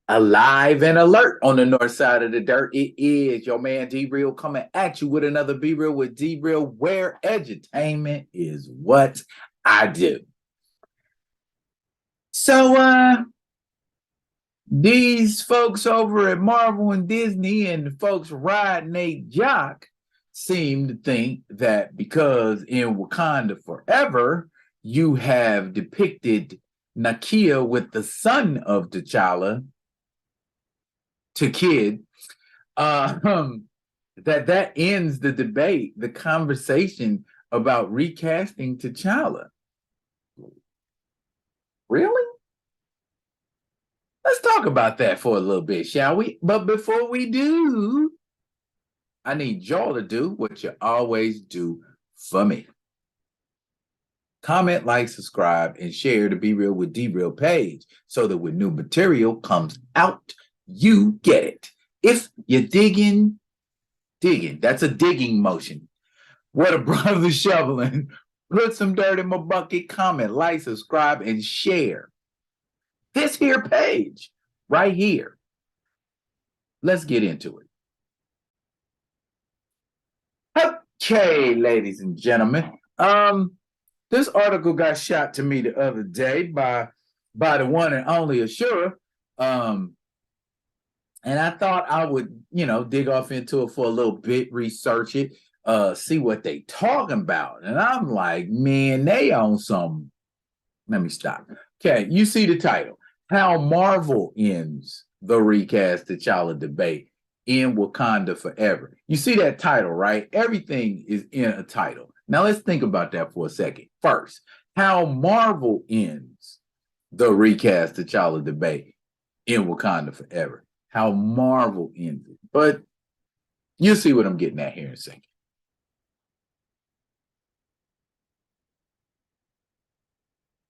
Alive and alert on the north side of the dirt. It is your man D Real coming at you with another Be Real with D Real, where edutainment is what I do. So these folks over at Marvel and Disney and the folks riding a jock seem to think that because in Wakanda Forever you have depicted Nakia with the son of T'Challa to kid, that ends the debate, the conversation about recasting T'Challa. Really? Let's talk about that for a little bit, shall we? But before we do, I need y'all to do what you always do for me. Comment, like, subscribe, and share the Be Real with D Real page so that when new material comes out, you get it. If you're digging, that's a digging motion. What a brother shoveling. Put some dirt in my bucket, comment, like, subscribe, and share this here page right here. Let's get into it. Okay, ladies and gentlemen. This article got shot to me the other day by the one and only Ashura. And I thought I would, dig off into it for a little bit, research it, see what they talking about. And I'm like, man, they on some. Let me stop. Okay, you see the title. How Marvel ends the recast T'Challa debate in Wakanda Forever. You see that title, right? Everything is in a title. Now let's think about that for a second. First, how Marvel ends the recast T'Challa debate in Wakanda Forever. How Marvel ends it. But you'll see what I'm getting at here in a second.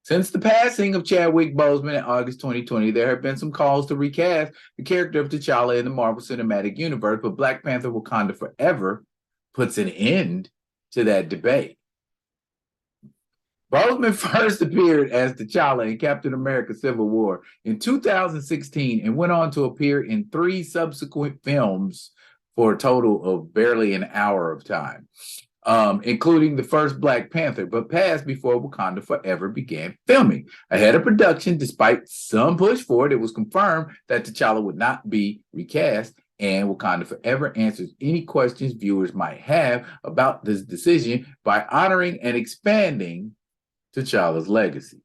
Since the passing of Chadwick Boseman in August 2020, there have been some calls to recast the character of T'Challa in the Marvel Cinematic Universe, but Black Panther Wakanda Forever puts an end to that debate. Boseman first appeared as T'Challa in Captain America Civil War in 2016 and went on to appear in 3 subsequent films for a total of barely an hour of time, including the first Black Panther, but passed before Wakanda Forever began filming. Ahead of production, despite some push for it, it was confirmed that T'Challa would not be recast, and Wakanda Forever answers any questions viewers might have about this decision by honoring and expanding T'Challa's legacy.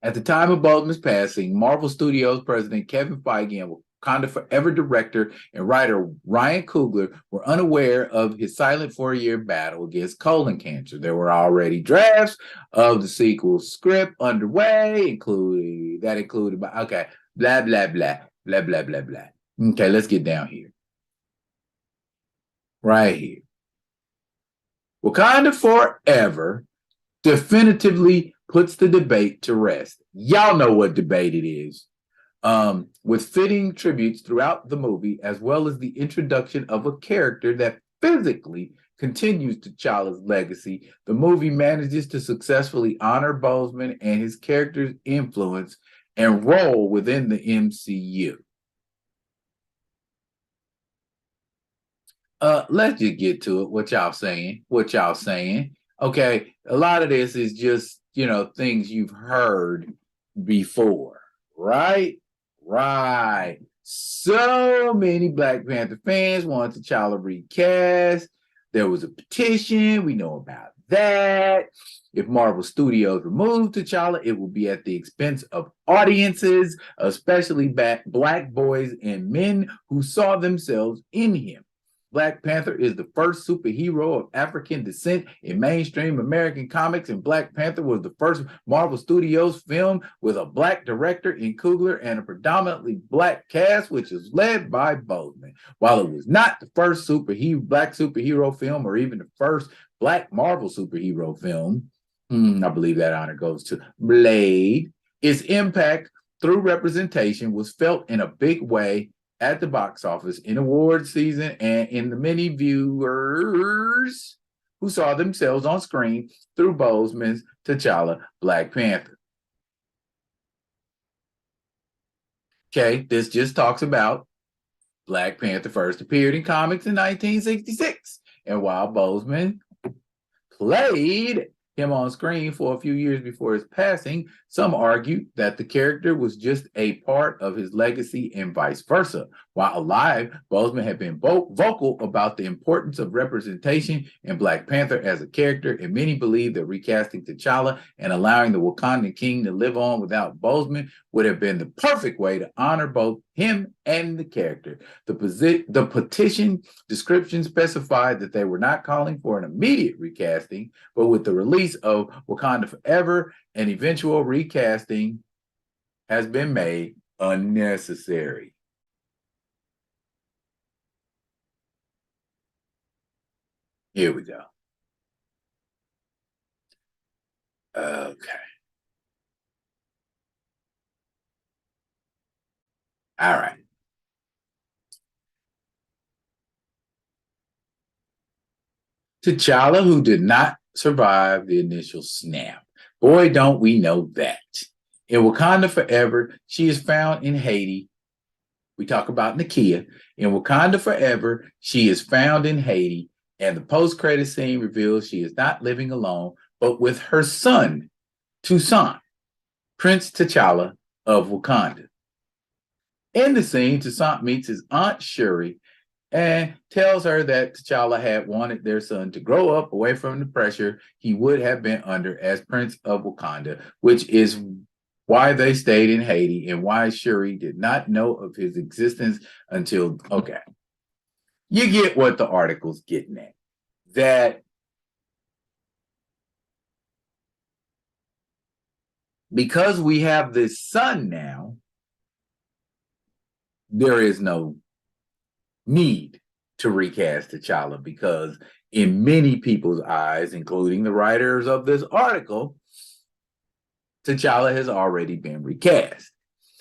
At the time of Boseman's passing, Marvel Studios president Kevin Feige and Wakanda Forever director and writer Ryan Coogler were unaware of his silent 4-year battle against colon cancer. There were already drafts of the sequel script underway, included blah, blah, blah, blah, blah, blah, blah. Okay, let's get down here. Right here. Wakanda Forever definitively puts the debate to rest. Y'all know what debate it is. With fitting tributes throughout the movie, as well as the introduction of a character that physically continues T'Challa's legacy, the movie manages to successfully honor Boseman and his character's influence and role within the MCU. Let's just get to it. What y'all saying? Okay, a lot of this is just, things you've heard before, right? Right. So many Black Panther fans want T'Challa recast. There was a petition. We know about that. If Marvel Studios removed T'Challa, it will be at the expense of audiences, especially Black boys and men who saw themselves in him. Black Panther is the first superhero of African descent in mainstream American comics, and Black Panther was the first Marvel Studios film with a Black director in Coogler and a predominantly Black cast, which is led by Boseman. While it was not the first Black superhero film or even the first Black Marvel superhero film, I believe that honor goes to Blade, its impact through representation was felt in a big way at the box office, in awards season, and in the many viewers who saw themselves on screen through Boseman's T'Challa Black Panther. Okay, this just talks about Black Panther first appeared in comics in 1966. And while Boseman played him on screen for a few years before his passing, some argued that the character was just a part of his legacy and vice versa. While alive, Boseman had been vocal about the importance of representation in Black Panther as a character, and many believe that recasting T'Challa and allowing the Wakandan king to live on without Boseman would have been the perfect way to honor both him and the character. The petition description specified that they were not calling for an immediate recasting, but with the release of Wakanda Forever, an eventual recasting has been made unnecessary. Here we go. Okay. All right. T'Challa, who did not survive the initial snap. Boy, don't we know that. In Wakanda Forever, she is found in Haiti. We talk about Nakia. In Wakanda Forever, she is found in Haiti, and the post-credit scene reveals she is not living alone, but with her son, Toussaint, Prince T'Challa of Wakanda. In the scene, Toussaint meets his aunt Shuri and tells her that T'Challa had wanted their son to grow up away from the pressure he would have been under as Prince of Wakanda, which is why they stayed in Haiti and why Shuri did not know of his existence until, okay. You get what the article's getting at. That because we have this son now, there is no need to recast T'Challa because in many people's eyes, including the writers of this article, T'Challa has already been recast.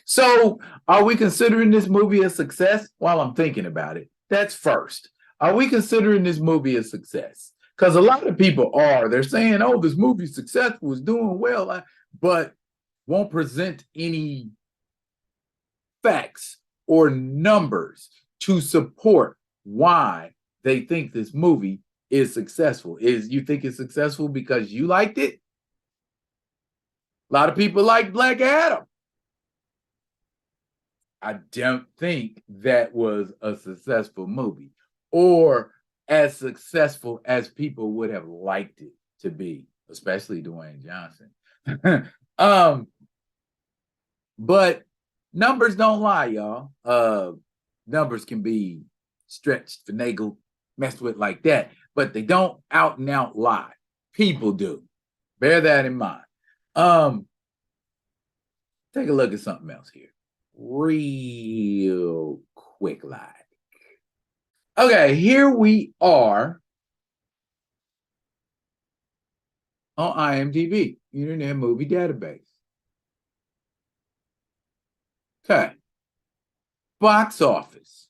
So are we considering this movie a success? While I'm thinking about it, that's first. Are we considering this movie a success? Because a lot of people are. They're saying, oh, this movie's successful, it's doing well, but won't present any facts or numbers to support why they think this movie is successful. Is you think it's successful because you liked it? A lot of people like Black Adam. I don't think that was a successful movie or as successful as people would have liked it to be, especially Dwayne Johnson. But numbers don't lie, y'all. Numbers can be stretched, finagled, messed with like that, but they don't out and out lie. People do. Bear that in mind. Take a look at something else here. Real quick like. Okay, here we are on IMDb, Internet Movie Database. Okay. Box office.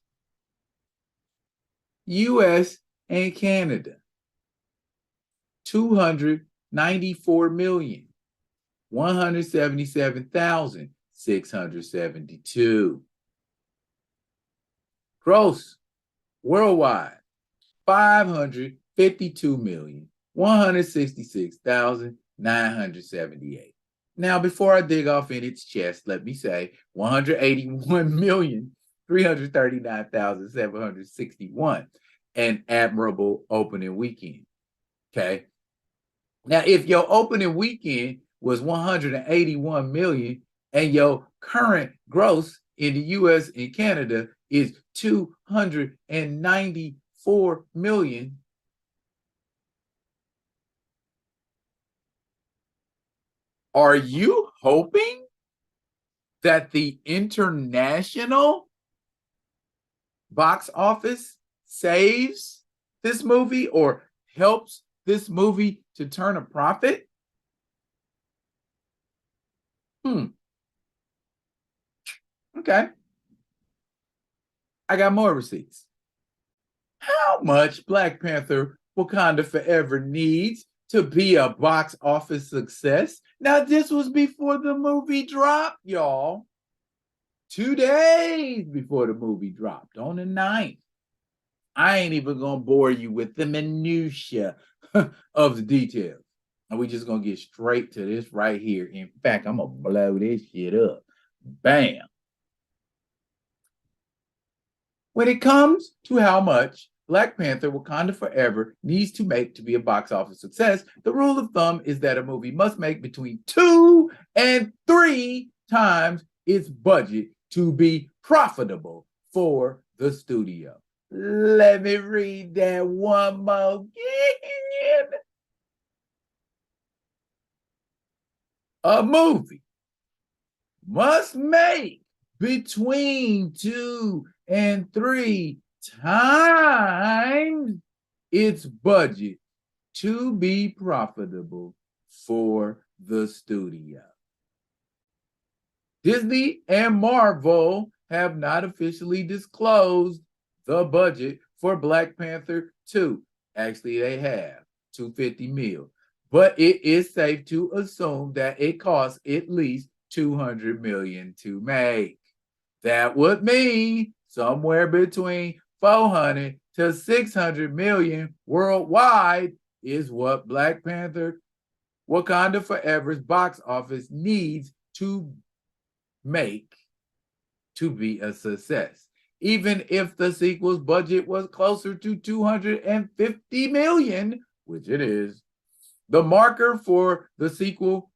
US and Canada. 294,177,672. Gross worldwide, 552,166,978. Now, before I dig off in its chest, let me say 181,339,761, an admirable opening weekend. Okay. Now, if your opening weekend was 181 million and your current gross in the US and Canada is 294 million, are you hoping that the international box office saves this movie or helps this movie to turn a profit? Okay. I got more receipts. How much Black Panther Wakanda Forever needs to be a box office success? Now, this was before the movie dropped, y'all. 2 days before the movie dropped on the 9th. I ain't even gonna bore you with the minutia of the details. And we just gonna get straight to this right here. In fact, I'm gonna blow this shit up. Bam. When it comes to how much Black Panther Wakanda Forever needs to make to be a box office success, the rule of thumb is that a movie must make between 2 and 3 times its budget to be profitable for the studio. Let me read that one more again. A movie must make between 2 and 3 times its budget to be profitable for the studio. Disney and Marvel have not officially disclosed the budget for Black Panther 2. Actually, they have $250 million. But it is safe to assume that it costs at least $200 million to make. That would mean somewhere between 400 to 600 million worldwide is what Black Panther Wakanda Forever's box office needs to make to be a success. Even if the sequel's budget was closer to 250 million, which it is, the marker for the sequel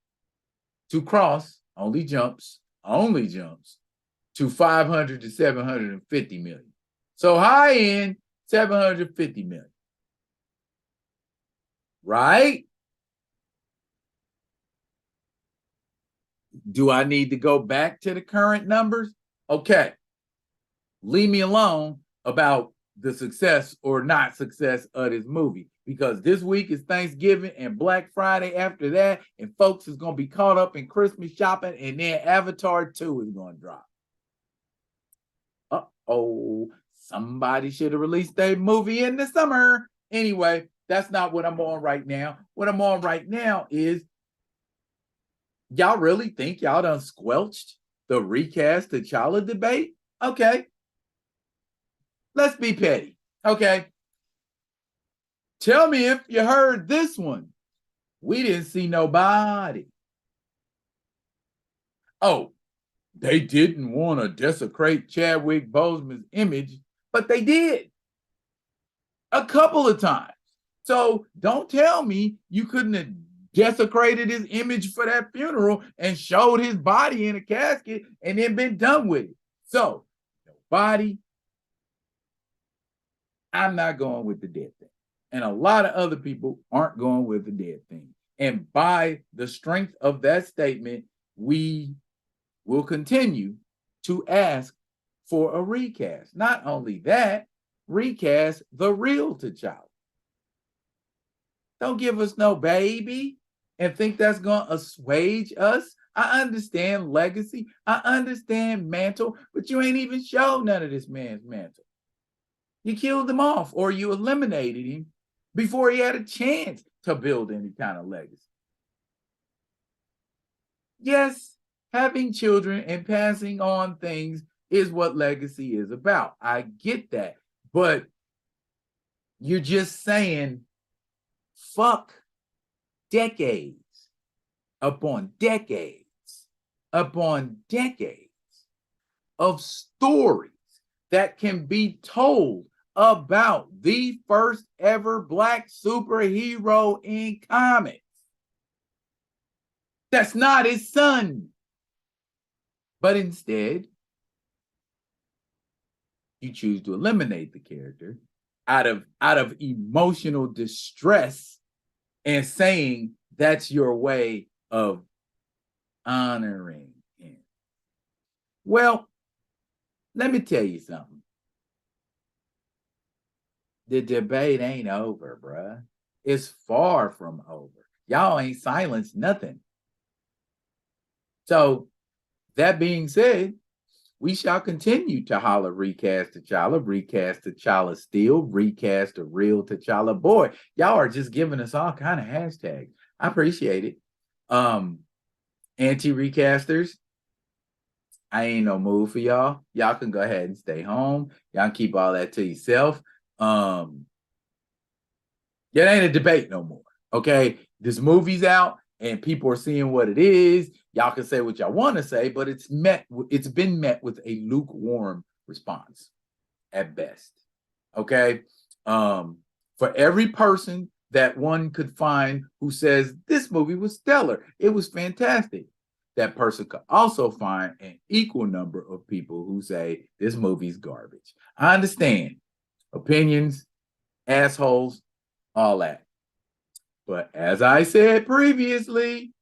to cross only jumps to 500 to 750 million. So high end, 750 million. Right? Do I need to go back to the current numbers? Okay. Leave me alone about the success or not success of this movie, because this week is Thanksgiving and Black Friday after that, and folks is going to be caught up in Christmas shopping, and then Avatar 2 is going to drop. Uh-oh, somebody should have released a movie in the summer. Anyway, that's not what I'm on right now. What I'm on right now is, y'all really think y'all done squelched the recast T'Challa debate? Okay. Let's be petty. Okay. Tell me if you heard this one. We didn't see nobody. Oh, they didn't want to desecrate Chadwick Boseman's image, but they did a couple of times. So don't tell me you couldn't have desecrated his image for that funeral and showed his body in a casket and then been done with it. So nobody, I'm not going with the dead thing. And a lot of other people aren't going with the dead thing. And by the strength of that statement, we will continue to ask for a recast. Not only that, recast the real T'Challa. Don't give us no baby and think that's going to assuage us. I understand legacy. I understand mantle, but you ain't even showed none of this man's mantle. You killed him off, or you eliminated him before he had a chance to build any kind of legacy. Yes, having children and passing on things is what legacy is about. I get that. But you're just saying, fuck decades upon decades upon decades of stories that can be told about the first ever Black superhero in comics. That's not his son. But instead, you choose to eliminate the character out of emotional distress and saying that's your way of honoring him. Well, let me tell you something. The debate ain't over, bruh. It's far from over. Y'all ain't silenced nothing. So, that being said, we shall continue to holler recast T'Challa still, recast a real T'Challa. Boy, y'all are just giving us all kind of hashtags. I appreciate it. Anti-recasters, I ain't no mood for y'all. Y'all can go ahead and stay home. Y'all can keep all that to yourself. It ain't a debate no more. Okay, this movie's out and people are seeing what it is. Y'all can say what y'all want to say, but it's been met with a lukewarm response at best. Okay, for every person that one could find who says this movie was stellar, it was fantastic, that person could also find an equal number of people who say this movie's garbage. I understand opinions, assholes, all that. But as I said previously,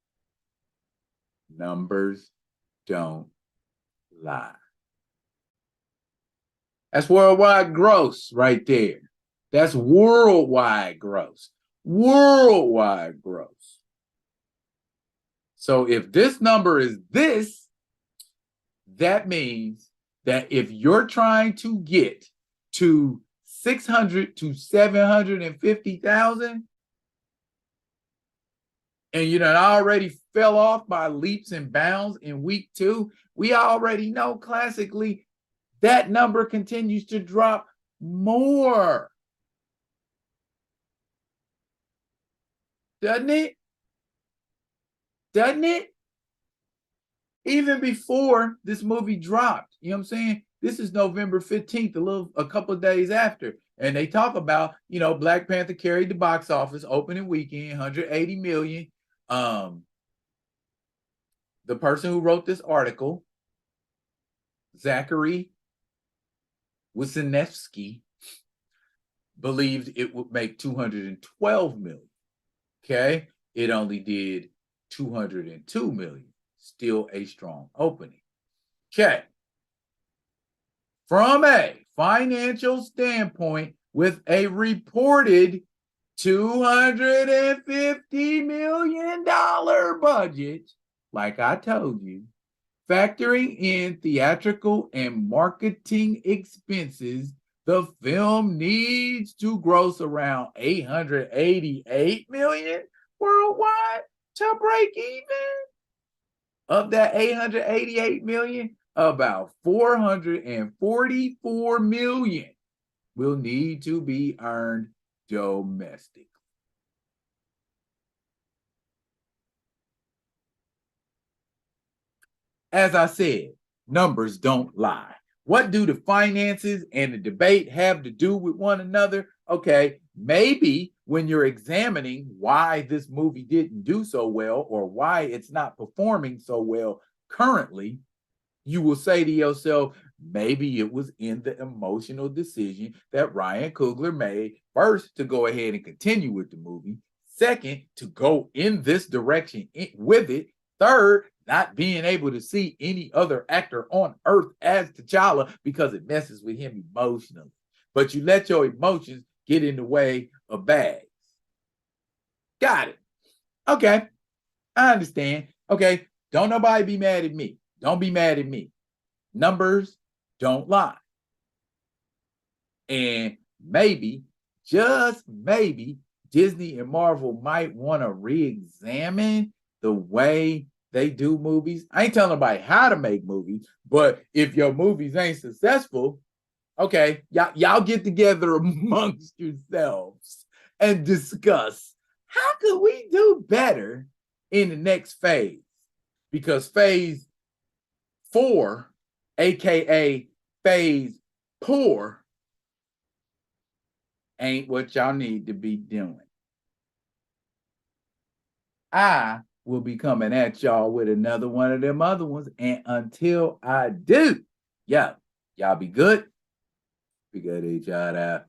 numbers don't lie. That's worldwide gross right there. That's worldwide gross. Worldwide gross. So if this number is this, that means that if you're trying to get to 600 to 750,000, and you know, already fell off by leaps and bounds in week 2, we already know classically that number continues to drop more. Doesn't it? Doesn't it? Even before this movie dropped, you know what I'm saying? This is November 15th, a couple of days after. And they talk about, you know, Black Panther carried the box office opening weekend, 180 million. The person who wrote this article, Zachary Wisniewski, believed it would make 212 million. Okay, it only did 202 million. Still a strong opening. Okay, from a financial standpoint, with a reported $250 million budget, like I told you, factoring in theatrical and marketing expenses, the film needs to gross around 888 million worldwide to break even. Of that 888 million, about 444 million will need to be earned domestically. As I said, numbers don't lie. What do the finances and the debate have to do with one another? Okay, maybe when you're examining why this movie didn't do so well or why it's not performing so well currently, you will say to yourself, maybe it was in the emotional decision that Ryan Coogler made, first, to go ahead and continue with the movie, second, to go in this direction with it, third, not being able to see any other actor on earth as T'Challa because it messes with him emotionally. But you let your emotions get in the way of bags. Got it. Okay, I understand. Okay, don't nobody be mad at me. Don't be mad at me. Numbers don't lie. And maybe, just maybe, Disney and Marvel might want to re-examine the way they do movies. I ain't telling nobody how to make movies, but if your movies ain't successful, okay, y'all get together amongst yourselves and discuss how could we do better in the next phase? Because phase 4, aka phase poor, ain't what y'all need to be doing. I will be coming at y'all with another one of them other ones. And until I do, y'all be good. Be good to each other.